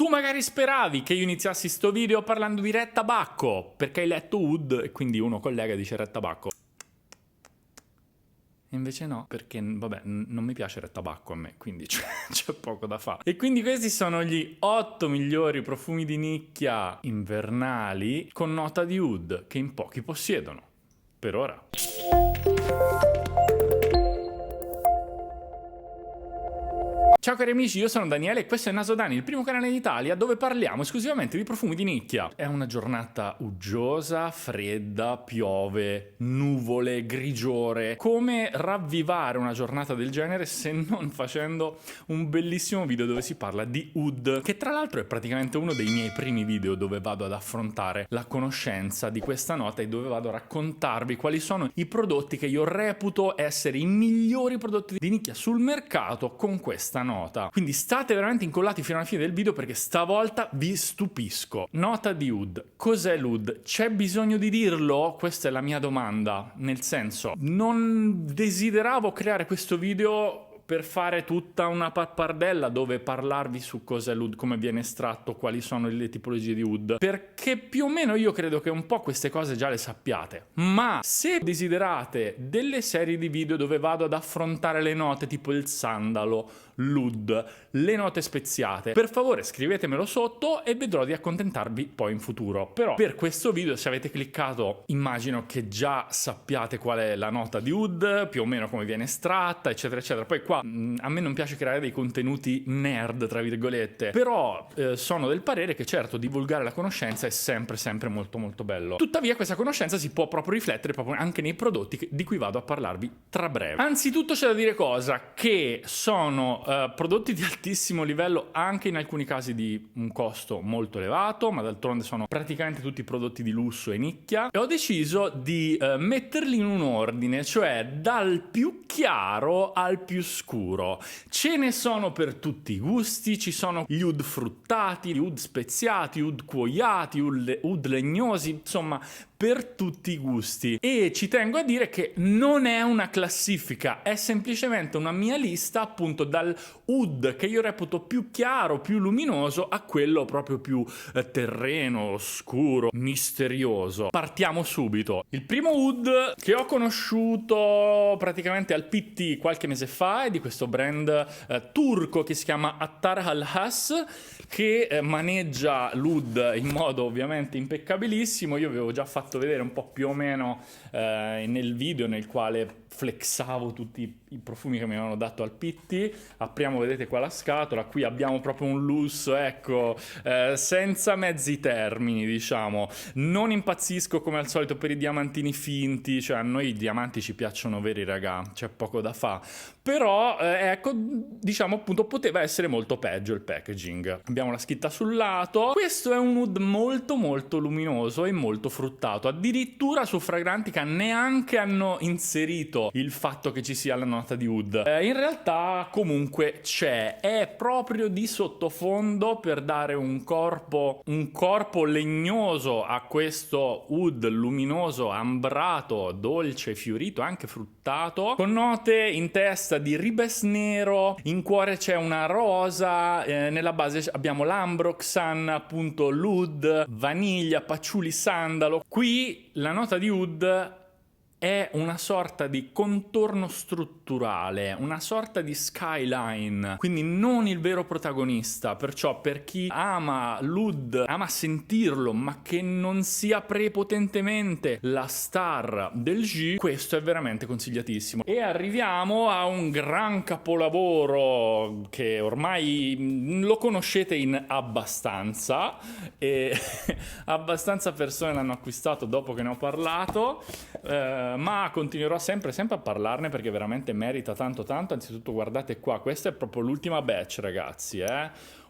Tu magari speravi che io iniziassi sto video parlando di Red Tabacco, perché hai letto Oud e quindi uno collega dice Red Tabacco. Invece no, perché vabbè, non mi piace Red Tabacco a me, quindi c'è poco da fare. E quindi questi sono gli 8 migliori profumi di nicchia invernali con nota di oud che in pochi possiedono, per ora. Ciao cari amici, io sono Daniele e questo è Nasodani, il primo canale in Italia dove parliamo esclusivamente di profumi di nicchia. È una giornata uggiosa, fredda, piove, nuvole, grigiore. Come ravvivare una giornata del genere se non facendo un bellissimo video dove si parla di oud, che tra l'altro è praticamente uno dei miei primi video dove vado ad affrontare la conoscenza di questa nota e dove vado a raccontarvi quali sono i prodotti che io reputo essere i migliori prodotti di nicchia sul mercato con questa nota. Quindi state veramente incollati fino alla fine del video perché stavolta vi stupisco. Nota di oud. Cos'è l'oud? C'è bisogno di dirlo? Questa è la mia domanda. Nel senso, non desideravo creare questo video per fare tutta una pappardella dove parlarvi su cos'è l'oud, come viene estratto, quali sono le tipologie di oud, perché più o meno io credo che un po' queste cose già le sappiate. Ma se desiderate delle serie di video dove vado ad affrontare le note tipo il sandalo, l'oud, le note speziate, per favore scrivetemelo sotto e vedrò di accontentarvi poi in futuro. Però per questo video, se avete cliccato, immagino che già sappiate qual è la nota di oud, più o meno come viene estratta, eccetera eccetera. Poi qua a me non piace creare dei contenuti nerd, tra virgolette, però sono del parere che certo divulgare la conoscenza è sempre molto molto bello. Tuttavia questa conoscenza si può proprio riflettere proprio anche nei prodotti di cui vado a parlarvi tra breve. Anzitutto c'è da dire cosa? Che sono prodotti di altissimo livello, anche in alcuni casi di un costo molto elevato, ma d'altronde sono praticamente tutti prodotti di lusso e nicchia, e ho deciso di metterli in un ordine, cioè dal più chiaro al più scuro. Ce ne sono per tutti i gusti, ci sono gli oud fruttati, gli oud speziati, oud cuoiati, oud legnosi, insomma per tutti i gusti. E ci tengo a dire che non è una classifica, è semplicemente una mia lista appunto dal oud che io reputo più chiaro, più luminoso, a quello proprio più terreno, scuro, misterioso. Partiamo subito. Il primo oud che ho conosciuto praticamente al Pitti qualche mese fa è di questo brand turco che si chiama Attar Al-Has, che maneggia l'oud in modo ovviamente impeccabilissimo. Io avevo già fatto vedere un po' più o meno nel video nel quale flexavo tutti i profumi che mi avevano dato al Pitti. Apriamo, vedete qua la scatola, qui abbiamo proprio un lusso, ecco, senza mezzi termini, diciamo. Non impazzisco come al solito per i diamantini finti, cioè a noi i diamanti ci piacciono veri, raga, c'è poco da fare. Però ecco, diciamo appunto poteva essere molto peggio il packaging. Abbiamo la scritta sul lato. Questo è un oud molto molto luminoso e molto fruttato, addirittura su Fragrantica neanche hanno inserito il fatto che ci sia la nota di oud. In realtà comunque c'è, è proprio di sottofondo per dare un corpo legnoso a questo oud luminoso, ambrato, dolce, fiorito, anche fruttato, con note in testa di ribes nero, in cuore c'è una rosa, nella base abbiamo l'ambroxan, appunto l'oud, vaniglia, patchouli, sandalo. Qui la nota di oud è una sorta di contorno strutturale, una sorta di skyline, quindi non il vero protagonista. Perciò per chi ama l'oud, ama sentirlo, ma che non sia prepotentemente la star del G, questo è veramente consigliatissimo. E arriviamo a un gran capolavoro che ormai lo conoscete in abbastanza, e abbastanza persone l'hanno acquistato dopo che ne ho parlato, ma continuerò sempre a parlarne perché veramente merita tanto. Anzitutto guardate qua, questa è proprio l'ultima batch, ragazzi,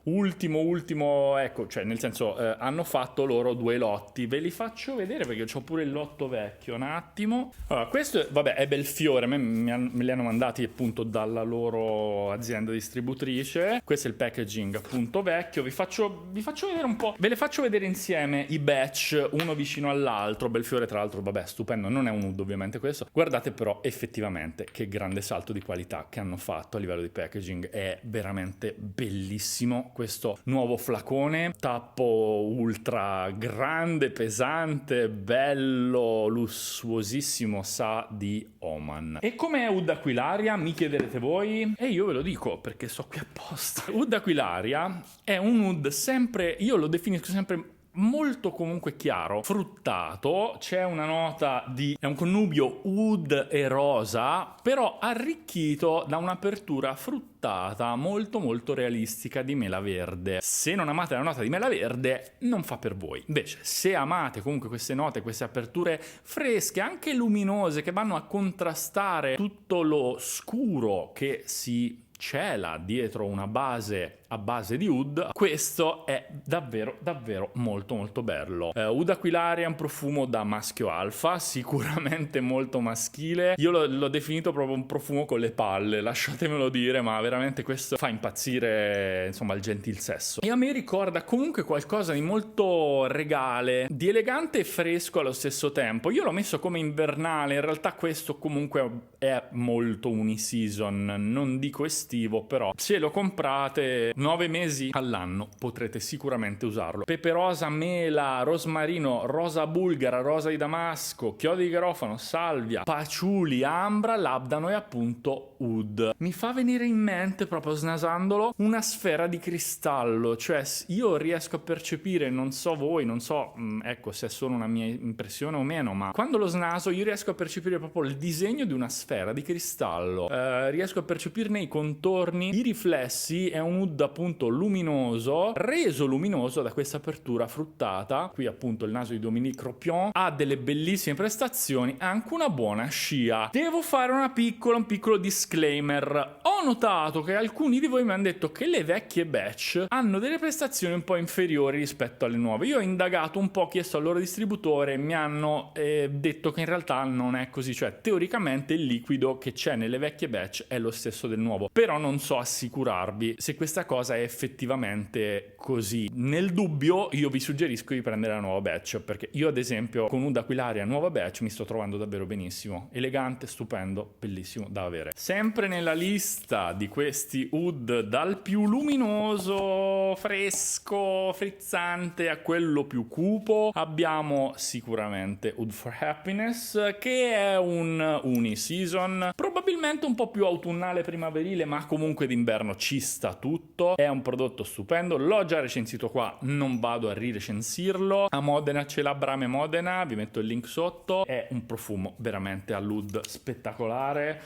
ultimo, ecco, cioè nel senso hanno fatto loro 2 lotti, ve li faccio vedere perché ho pure il lotto vecchio, un attimo. Allora, questo vabbè è Belfiore, me li hanno mandati appunto dalla loro azienda distributrice. Questo è il packaging appunto vecchio. Vi faccio vedere un po', ve le faccio vedere insieme i batch uno vicino all'altro. Belfiore tra l'altro, vabbè, stupendo, non è un oud ovviamente questo. Guardate però effettivamente che grande salto di qualità che hanno fatto a livello di packaging, è veramente bellissimo questo nuovo flacone, tappo ultra grande, pesante, bello, lussuosissimo, sa di Oman. E com'è Oud Aquilaria, mi chiederete voi? E io ve lo dico perché sto qui apposta. Oud Aquilaria è un oud sempre, io lo definisco sempre molto comunque chiaro, fruttato, c'è una nota di, è un connubio oud e rosa, però arricchito da un'apertura fruttata molto molto realistica di mela verde. Se non amate la nota di mela verde, non fa per voi. Invece, se amate comunque queste note, queste aperture fresche, anche luminose, che vanno a contrastare tutto lo scuro che si cela dietro una base a base di oud, questo è davvero davvero molto molto bello. Oud Aquilaria è un profumo da maschio alfa, sicuramente molto maschile. Io l'ho definito proprio un profumo con le palle, lasciatemelo dire, ma veramente questo fa impazzire, insomma, il gentil sesso. E a me ricorda comunque qualcosa di molto regale, di elegante e fresco allo stesso tempo. Io l'ho messo come invernale, in realtà questo comunque è molto uniseason, non dico estivo, però se lo comprate 9 mesi all'anno potrete sicuramente usarlo. Pepe rosa, mela, rosmarino, rosa bulgara, rosa di damasco, chiodi di garofano, salvia, paciuli, ambra, labdano e appunto oud. Mi fa venire in mente, proprio snasandolo, una sfera di cristallo, cioè io riesco a percepire, non so voi, non so ecco se è solo una mia impressione o meno, ma quando lo snaso io riesco a percepire proprio il disegno di una sfera di cristallo, riesco a percepirne i contorni, i riflessi. È un oud appunto luminoso, reso luminoso da questa apertura fruttata. Qui appunto il naso di Dominique Ropion ha delle bellissime prestazioni, anche una buona scia. Devo fare un piccolo disclaimer. Ho notato che alcuni di voi mi hanno detto che le vecchie batch hanno delle prestazioni un po' inferiori rispetto alle nuove. Io ho indagato un po', chiesto al loro distributore e mi hanno detto che in realtà non è così, cioè teoricamente il liquido che c'è nelle vecchie batch è lo stesso del nuovo, però non so assicurarvi se questa cosa è effettivamente così. Nel dubbio io vi suggerisco di prendere la nuova batch, perché io ad esempio con Oud Aquilaria nuova batch mi sto trovando davvero benissimo, elegante, stupendo, bellissimo da avere. Sempre nella lista di questi oud, dal più luminoso, fresco, frizzante a quello più cupo, abbiamo sicuramente Oud for Happiness, che è un uniseason, probabilmente un po' più autunnale primaverile, ma comunque d'inverno ci sta tutto. È un prodotto stupendo, l'ho già recensito qua, non vado a rirecensirlo. A Modena c'è la Brame Modena, vi metto il link sotto. È un profumo veramente all'oud spettacolare.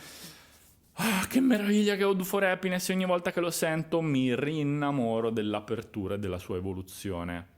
Che meraviglia che è Oud for Happiness, e ogni volta che lo sento mi rinnamoro dell'apertura e della sua evoluzione.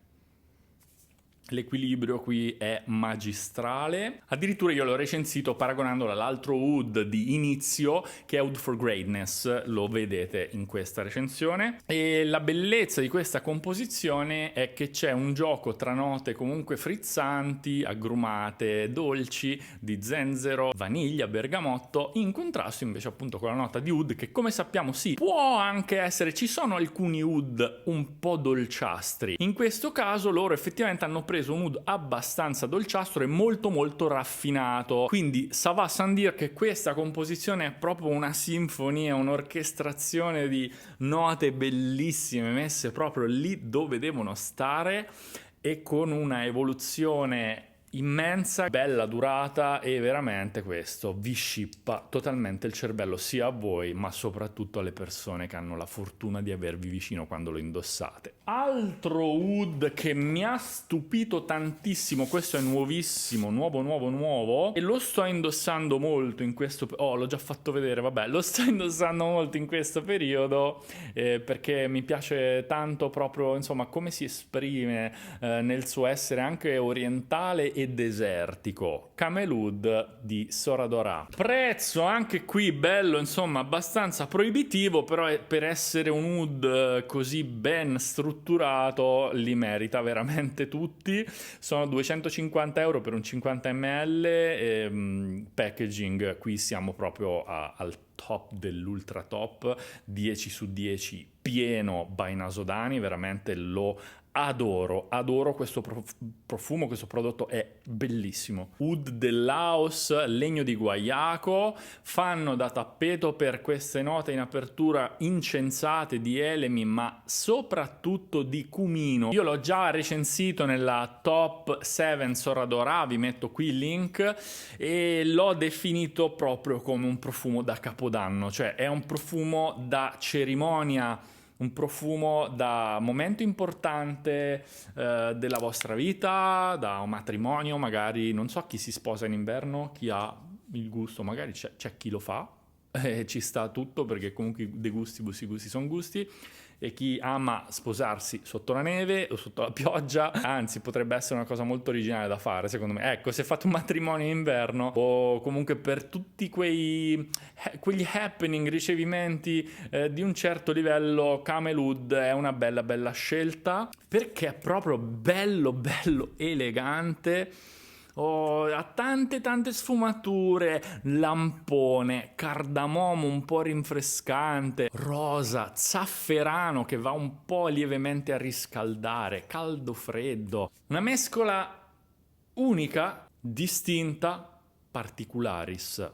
L'equilibrio qui è magistrale. Addirittura io l'ho recensito paragonandolo all'altro oud di inizio, che è Oud for Greatness, lo vedete in questa recensione. E la bellezza di questa composizione è che c'è un gioco tra note comunque frizzanti, agrumate, dolci, di zenzero, vaniglia, bergamotto, in contrasto invece appunto con la nota di oud, che come sappiamo sì, può anche essere, ci sono alcuni oud un po' dolciastri. In questo caso loro effettivamente hanno preso un oud abbastanza dolciastro e molto molto raffinato, quindi ça va sans dire che questa composizione è proprio una sinfonia, un'orchestrazione di note bellissime messe proprio lì dove devono stare e con una evoluzione immensa, bella durata, e veramente questo vi scippa totalmente il cervello, sia a voi ma soprattutto alle persone che hanno la fortuna di avervi vicino quando lo indossate. Altro oud che mi ha stupito tantissimo, questo è nuovissimo, nuovo, e lo sto indossando molto in questo, l'ho già fatto vedere, vabbè, lo sto indossando molto in questo periodo perché mi piace tanto proprio, insomma, come si esprime nel suo essere anche orientale e desertico. Camel Oud di Soradora. Prezzo anche qui bello, insomma, abbastanza proibitivo, però per essere un oud così ben strutturato li merita veramente tutti. Sono 250 euro per un 50 ml, packaging qui siamo proprio al top dell'ultra top, 10 su 10, pieno by Nasodani, veramente lo adoro questo profumo, questo prodotto è bellissimo. Oud del Laos, legno di guaiaco, fanno da tappeto per queste note in apertura incensate di elemi, ma soprattutto di cumino. Io l'ho già recensito nella top 7 Soradora, vi metto qui il link, e l'ho definito proprio come un profumo da capodanno, cioè è un profumo da cerimonia, un profumo da momento importante della vostra vita, da un matrimonio, magari, non so chi si sposa in inverno, chi ha il gusto, magari c'è chi lo fa, ci sta tutto, perché comunque i gusti sono gusti, e chi ama sposarsi sotto la neve o sotto la pioggia, anzi potrebbe essere una cosa molto originale da fare, secondo me. Ecco, se fate un matrimonio in inverno, o comunque per tutti quegli happening, ricevimenti di un certo livello, Camel Oud è una bella scelta, perché è proprio bello elegante. Ha tante sfumature, lampone, cardamomo un po' rinfrescante, rosa, zafferano che va un po' lievemente a riscaldare, caldo freddo, una mescola unica, distinta, particularis.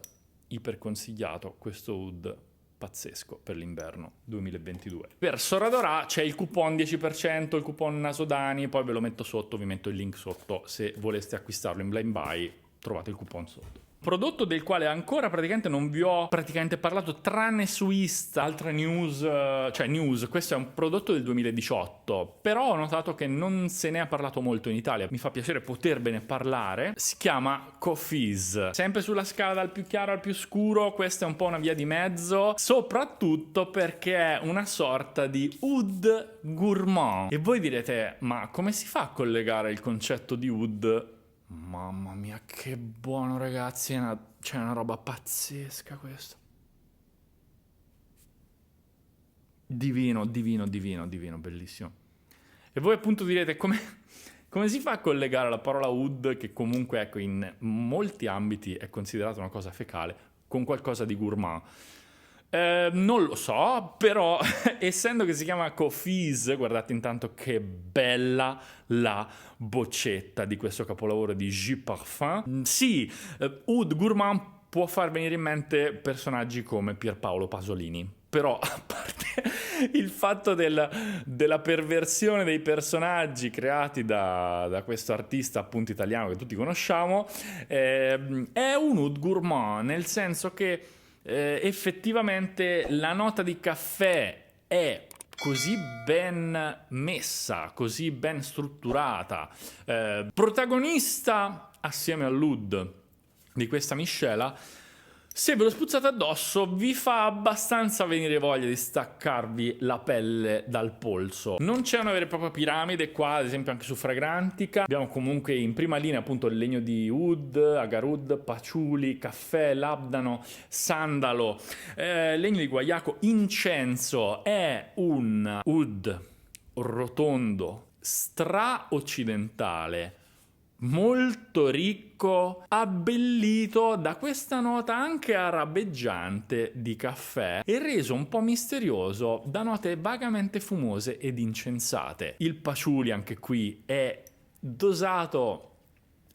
Iper consigliato questo Oud, pazzesco per l'inverno 2022. Per Soradora c'è il coupon 10%, il coupon Nasodani, poi ve lo metto sotto, vi metto il link sotto, se voleste acquistarlo in blind buy trovate il coupon sotto. Prodotto del quale ancora praticamente non vi ho parlato, tranne su Insta, altre news, questo è un prodotto del 2018, però ho notato che non se ne è parlato molto in Italia, mi fa piacere poterbene parlare. Si chiama Coffees, sempre sulla scala dal più chiaro al più scuro, questa è un po' una via di mezzo, soprattutto perché è una sorta di oud gourmand. E voi direte, ma come si fa a collegare il concetto di oud? Mamma mia, che buono, ragazzi, c'è una roba pazzesca questo. Divino, bellissimo. E voi appunto direte, come si fa a collegare la parola oud, che comunque, ecco, in molti ambiti è considerata una cosa fecale, con qualcosa di gourmand? Non lo so, però essendo che si chiama Coffees, guardate intanto che bella la boccetta di questo capolavoro di J Parfum. Sì, Oud Gourmand può far venire in mente personaggi come Pierpaolo Pasolini, però a parte il fatto della perversione dei personaggi creati da questo artista appunto italiano che tutti conosciamo, è un Oud Gourmand, nel senso che effettivamente la nota di caffè è così ben messa, così ben strutturata, protagonista assieme all'oud di questa miscela. Se ve lo spruzzate addosso vi fa abbastanza venire voglia di staccarvi la pelle dal polso. Non c'è una vera e propria piramide qua, ad esempio anche su Fragrantica. Abbiamo comunque in prima linea appunto il legno di oud, agar oud, patchouli, caffè, labdano, sandalo, legno di guaiaco, incenso. È un oud rotondo, stra-occidentale, molto ricco, abbellito da questa nota anche arabeggiante di caffè e reso un po' misterioso da note vagamente fumose ed incensate. Il patchouli anche qui è dosato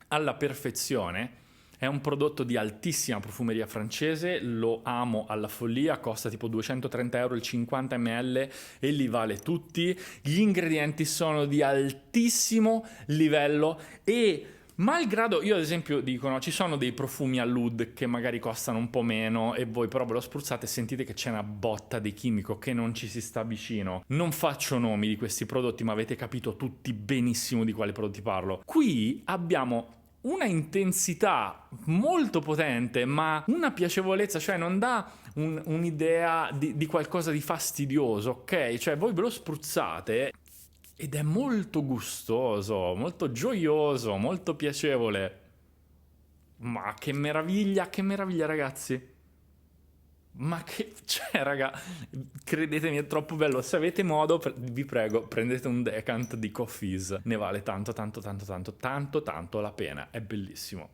alla perfezione. È un prodotto di altissima profumeria francese, lo amo alla follia, costa tipo 230 euro il 50 ml e li vale tutti. Gli ingredienti sono di altissimo livello e malgrado, io ad esempio dicono, ci sono dei profumi all'oud che magari costano un po' meno e voi però ve lo spruzzate e sentite che c'è una botta di chimico che non ci si sta vicino. Non faccio nomi di questi prodotti, ma avete capito tutti benissimo di quali prodotti parlo. Qui abbiamo una intensità molto potente, ma una piacevolezza, cioè non dà un'idea di qualcosa di fastidioso, ok? Cioè voi ve lo spruzzate ed è molto gustoso, molto gioioso, molto piacevole. Ma che meraviglia, ragazzi! Ma che... cioè, raga, credetemi, è troppo bello. Se avete modo, vi prego, prendete un decant di Coffees. Ne vale tanto la pena. È bellissimo.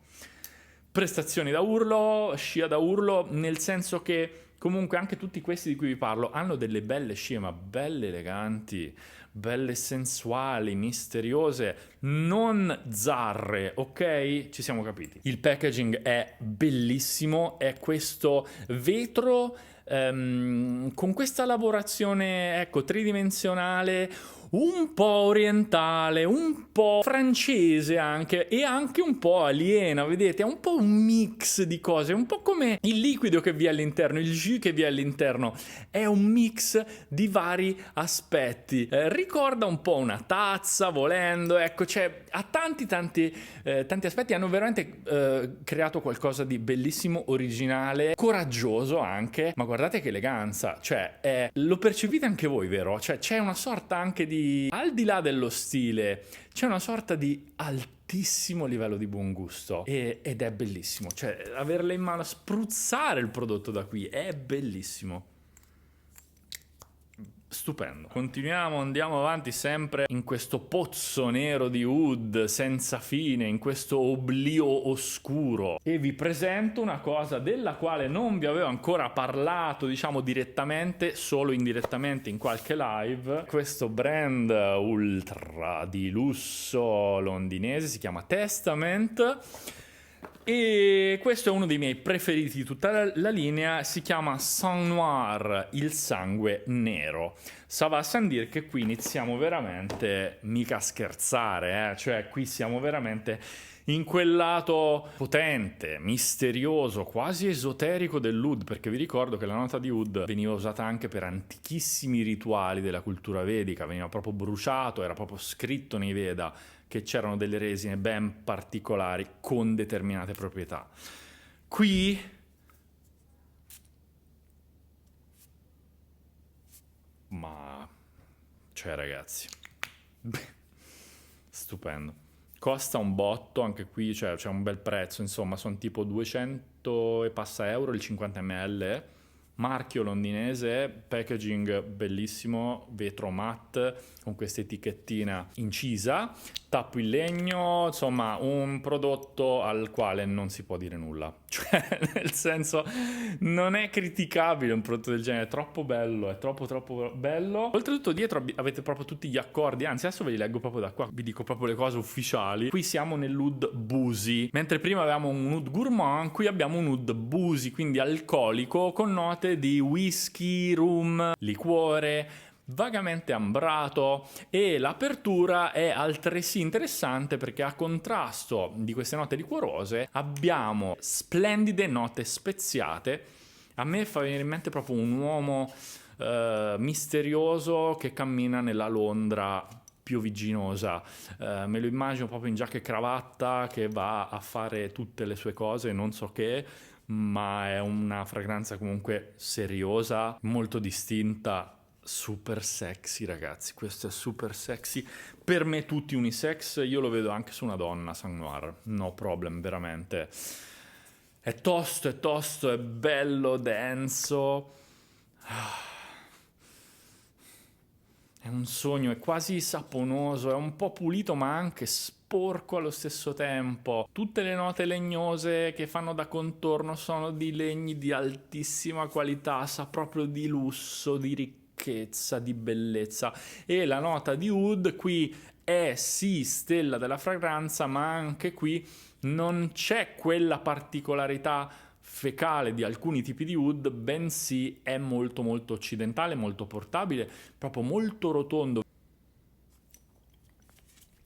prestazioni da urlo, scia da urlo, nel senso che comunque anche tutti questi di cui vi parlo hanno delle belle scie, ma belle eleganti, belle sensuali, misteriose, non zarre, ok? Ci siamo capiti. Il packaging è bellissimo, è questo vetro con questa lavorazione, ecco, tridimensionale, un po' orientale, un po' francese anche, e anche un po' aliena, vedete? È un po' un mix di cose, un po' come il liquido che vi è all'interno, il jus che vi è all'interno, è un mix di vari aspetti. Ricorda un po' una tazza, volendo, ecco, cioè ha tanti aspetti, hanno veramente creato qualcosa di bellissimo, originale, coraggioso anche, ma guardate che eleganza, cioè lo percepite anche voi, vero? Cioè c'è una sorta anche di, al di là dello stile, c'è una sorta di altissimo livello di buon gusto ed è bellissimo, cioè averle in mano, spruzzare il prodotto da qui è bellissimo. Stupendo. Continuiamo, andiamo avanti sempre in questo pozzo nero di oud senza fine, in questo oblio oscuro. E vi presento una cosa della quale non vi avevo ancora parlato, diciamo direttamente, solo indirettamente in qualche live. Questo brand ultra di lusso londinese si chiama Testament. E questo è uno dei miei preferiti di tutta la linea, si chiama Sang Noir, il sangue nero. Ça va sans dire che qui iniziamo veramente mica a scherzare, cioè qui siamo veramente in quel lato potente, misterioso, quasi esoterico dell'oud, perché vi ricordo che la nota di oud veniva usata anche per antichissimi rituali della cultura vedica, veniva proprio bruciato, era proprio scritto nei Veda che c'erano delle resine ben particolari con determinate proprietà. Qui ma cioè ragazzi, stupendo. Costa un botto anche qui, cioè c'è un bel prezzo, insomma, sono tipo 200 e passa euro il 50 ml. Marchio londinese, packaging bellissimo, vetro matte con questa etichettina incisa, tappo in legno, insomma un prodotto al quale non si può dire nulla, cioè nel senso non è criticabile un prodotto del genere, è troppo bello, è troppo bello. Oltretutto dietro avete proprio tutti gli accordi, anzi adesso ve li leggo proprio da qua, vi dico proprio le cose ufficiali. Qui siamo nell'oud boozy, mentre prima avevamo un oud gourmand, qui abbiamo un oud boozy, quindi alcolico con note di whisky, rum, liquore, vagamente ambrato, e l'apertura è altresì interessante perché a contrasto di queste note liquorose abbiamo splendide note speziate. A me fa venire in mente proprio un uomo misterioso che cammina nella Londra piovigginosa, me lo immagino proprio in giacca e cravatta che va a fare tutte le sue cose, non so che, ma è una fragranza comunque seriosa, molto distinta, super sexy ragazzi, questo è super sexy, per me tutti unisex, io lo vedo anche su una donna, Sang Noir, no problem, veramente. È tosto, è bello, denso, è un sogno, è quasi saponoso, è un po' pulito ma anche sporco allo stesso tempo. Tutte le note legnose che fanno da contorno sono di legni di altissima qualità, sa proprio di lusso, di ricchezza, di bellezza. E la nota di oud qui è sì stella della fragranza, ma anche qui non c'è quella particolarità fecale di alcuni tipi di oud, bensì è molto occidentale, molto portabile, proprio molto rotondo.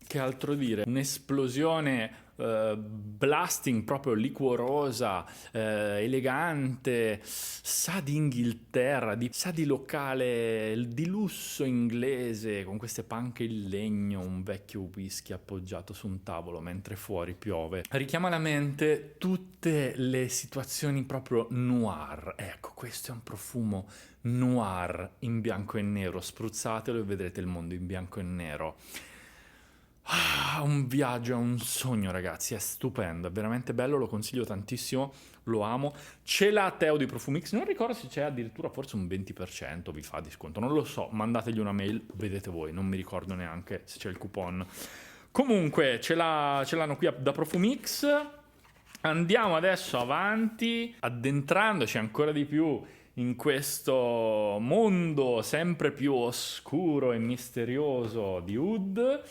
Che altro dire? Un'esplosione blasting proprio liquorosa, elegante, sa di Inghilterra, sa di locale di lusso inglese, con queste panche in legno, un vecchio whisky appoggiato su un tavolo mentre fuori piove. Richiama alla mente tutte le situazioni proprio noir. Ecco, questo è un profumo noir in bianco e nero, spruzzatelo e vedrete il mondo in bianco e nero. Un viaggio, è un sogno ragazzi, è stupendo, è veramente bello, lo consiglio tantissimo, lo amo. C'è la Teo di Profumix, non ricordo se c'è addirittura forse un 20% vi fa di sconto, non lo so, mandategli una mail, vedete voi, non mi ricordo neanche se c'è il coupon. Comunque ce l'hanno qui da Profumix Andiamo adesso avanti, addentrandoci ancora di più in questo mondo sempre più oscuro e misterioso di Oud,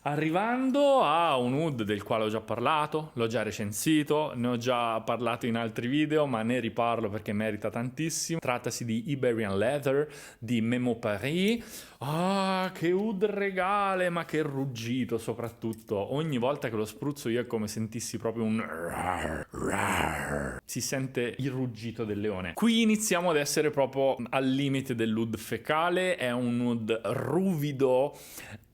arrivando a un Oud del quale ho già parlato, l'ho già recensito, ne ho già parlato in altri video, ma ne riparlo perché merita tantissimo. Trattasi di Iberian Leather di Memo Paris. Ah, che Oud regale, ma che ruggito soprattutto. Ogni volta che lo spruzzo io è come sentissi proprio un rar, rar. Si sente il ruggito del leone. Qui iniziamo ad essere proprio al limite dell'Oud fecale, è un Oud ruvido,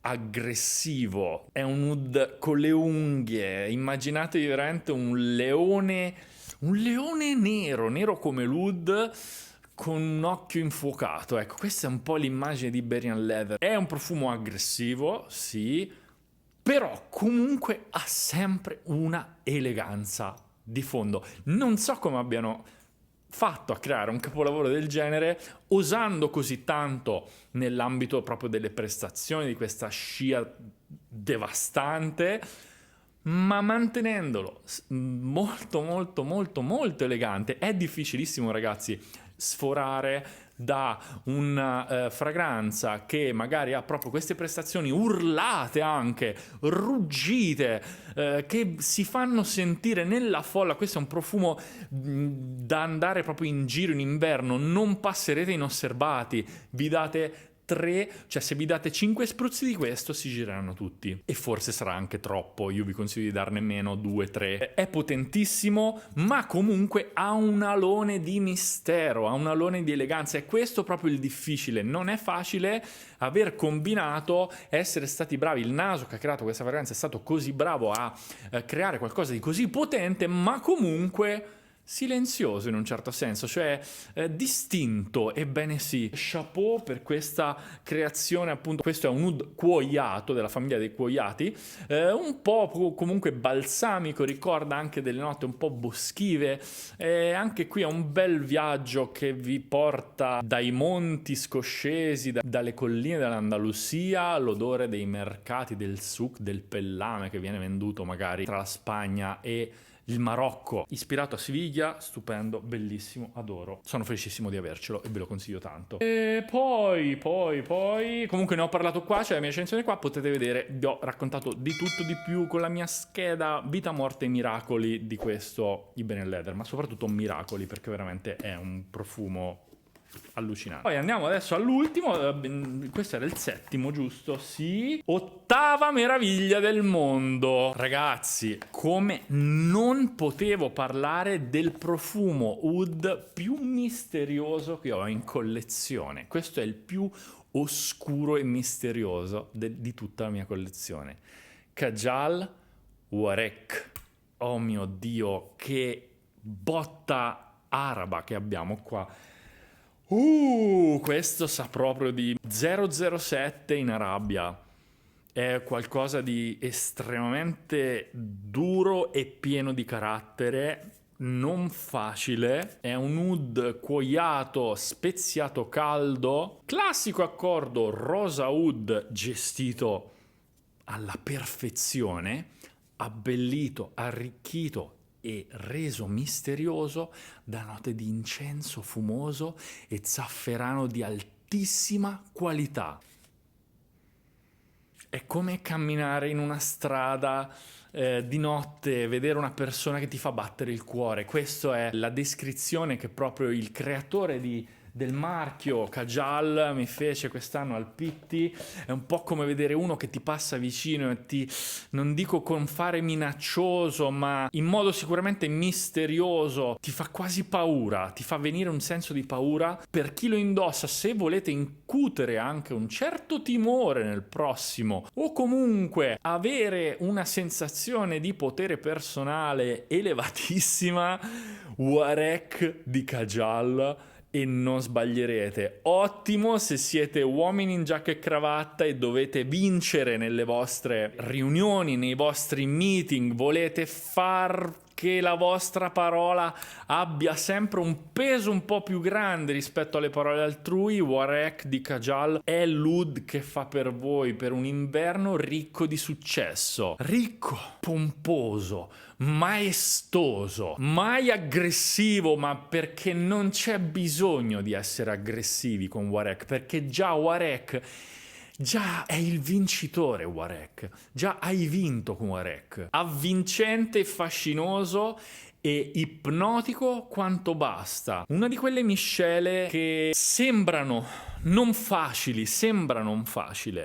aggressivo, è un Oud con le unghie. Immaginatevi veramente un leone nero come l'Oud, con un occhio infuocato. Ecco, questa è un po' l'immagine di Iberian Leather. È un profumo aggressivo, sì, però comunque ha sempre una eleganza di fondo. Non so come abbiano fatto a creare un capolavoro del genere, osando così tanto nell'ambito proprio delle prestazioni di questa scia devastante, ma mantenendolo molto molto molto molto elegante. È difficilissimo, ragazzi, sforare da una fragranza che magari ha proprio queste prestazioni urlate, anche ruggite, che si fanno sentire nella folla. Questo è un profumo da andare proprio in giro in inverno, non passerete inosservati. Vi date 3, cioè se vi date 5 spruzzi di questo si gireranno tutti, e forse sarà anche troppo. Io vi consiglio di darne meno, 2, 3. È potentissimo, ma comunque ha un alone di mistero, ha un alone di eleganza, e questo proprio il difficile. Non è facile aver combinato, essere stati bravi. Il naso che ha creato questa fragranza è stato così bravo a creare qualcosa di così potente, ma comunque silenzioso in un certo senso, cioè distinto. Ebbene sì, chapeau per questa creazione. Appunto, questo è un oud cuoiato, della famiglia dei cuoiati, un po' comunque balsamico, ricorda anche delle note un po' boschive. Anche qui è un bel viaggio che vi porta dai monti scoscesi, dalle colline dell'Andalusia, l'odore dei mercati del souk, del pellame che viene venduto magari tra la Spagna e il Marocco, ispirato a Siviglia, stupendo, bellissimo, adoro. Sono felicissimo di avercelo e ve lo consiglio tanto. E poi, comunque ne ho parlato qua, c'è la mia recensione qua, potete vedere, vi ho raccontato di tutto di più con la mia scheda vita, morte e miracoli di questo Iberian Leather, ma soprattutto miracoli, perché veramente è un profumo allucinante. Poi andiamo adesso all'ultimo, questo era il 7º, giusto? Sì. 8ª meraviglia del mondo. Ragazzi, come non potevo parlare del profumo oud più misterioso che ho in collezione. Questo è il più oscuro e misterioso di tutta la mia collezione. Kajal Warek. Oh mio Dio, che botta araba che abbiamo qua. Questo sa proprio di 007 in Arabia. È qualcosa di estremamente duro e pieno di carattere, non facile. È un oud cuoiato, speziato caldo, classico accordo rosa oud gestito alla perfezione, abbellito, arricchito e reso misterioso da note di incenso fumoso e zafferano di altissima qualità. È come camminare in una strada di notte, vedere una persona che ti fa battere il cuore. Questa è la descrizione che proprio il creatore del marchio Kajal mi fece quest'anno al Pitti. È un po' come vedere uno che ti passa vicino e ti, non dico con fare minaccioso, ma in modo sicuramente misterioso, ti fa quasi paura, ti fa venire un senso di paura. Per chi lo indossa, se volete incutere anche un certo timore nel prossimo, o comunque avere una sensazione di potere personale elevatissima, Warek di Kajal, e non sbaglierete. Ottimo se siete uomini in giacca e cravatta e dovete vincere nelle vostre riunioni, nei vostri meeting, volete far che la vostra parola abbia sempre un peso un po' più grande rispetto alle parole altrui, Warek di Kajal è l'oud che fa per voi, per un inverno ricco di successo, ricco, pomposo, maestoso, mai aggressivo, ma perché non c'è bisogno di essere aggressivi con Warek, perché già Warek è il vincitore. Warek, già hai vinto con Warek, avvincente, fascinoso e ipnotico quanto basta. Una di quelle miscele che sembrano non facili,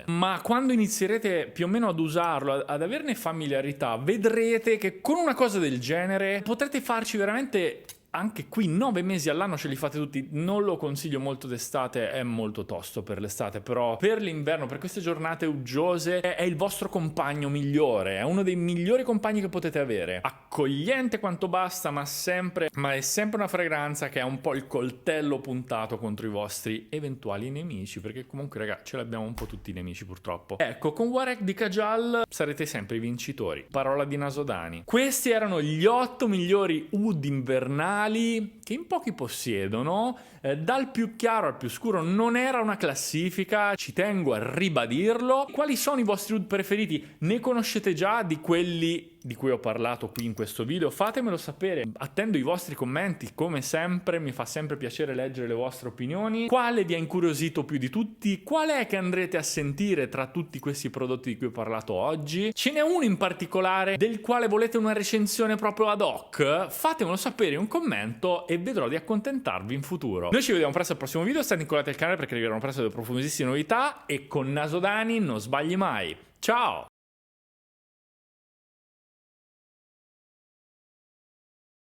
ma quando inizierete più o meno ad usarlo, ad averne familiarità, vedrete che con una cosa del genere potrete farci veramente... Anche qui 9 mesi all'anno ce li fate tutti, non lo consiglio molto d'estate, è molto tosto per l'estate, però per l'inverno, per queste giornate uggiose, è il vostro compagno migliore, è uno dei migliori compagni che potete avere. Accogliente quanto basta, ma è sempre una fragranza che ha un po' il coltello puntato contro i vostri eventuali nemici, perché comunque raga, ce l'abbiamo un po' tutti i nemici purtroppo. Ecco, con Warek di Kajal sarete sempre i vincitori. Parola di Nasodani. Questi erano gli 8 migliori oud invernali che in pochi possiedono, dal più chiaro al più scuro. Non era una classifica, ci tengo a ribadirlo. Quali sono i vostri oud preferiti? Ne conoscete già di quelli di cui ho parlato qui in questo video? Fatemelo sapere, attendo i vostri commenti come sempre, mi fa sempre piacere leggere le vostre opinioni. Quale vi ha incuriosito più di tutti? Qual è che andrete a sentire tra tutti questi prodotti di cui ho parlato oggi? Ce n'è uno in particolare del quale volete una recensione proprio ad hoc? Fatemelo sapere in un commento e vedrò di accontentarvi in futuro. Noi ci vediamo presto al prossimo video, state incollati al canale perché arriveranno presto delle profondissime novità e con Nasodani non sbagli mai. Ciao!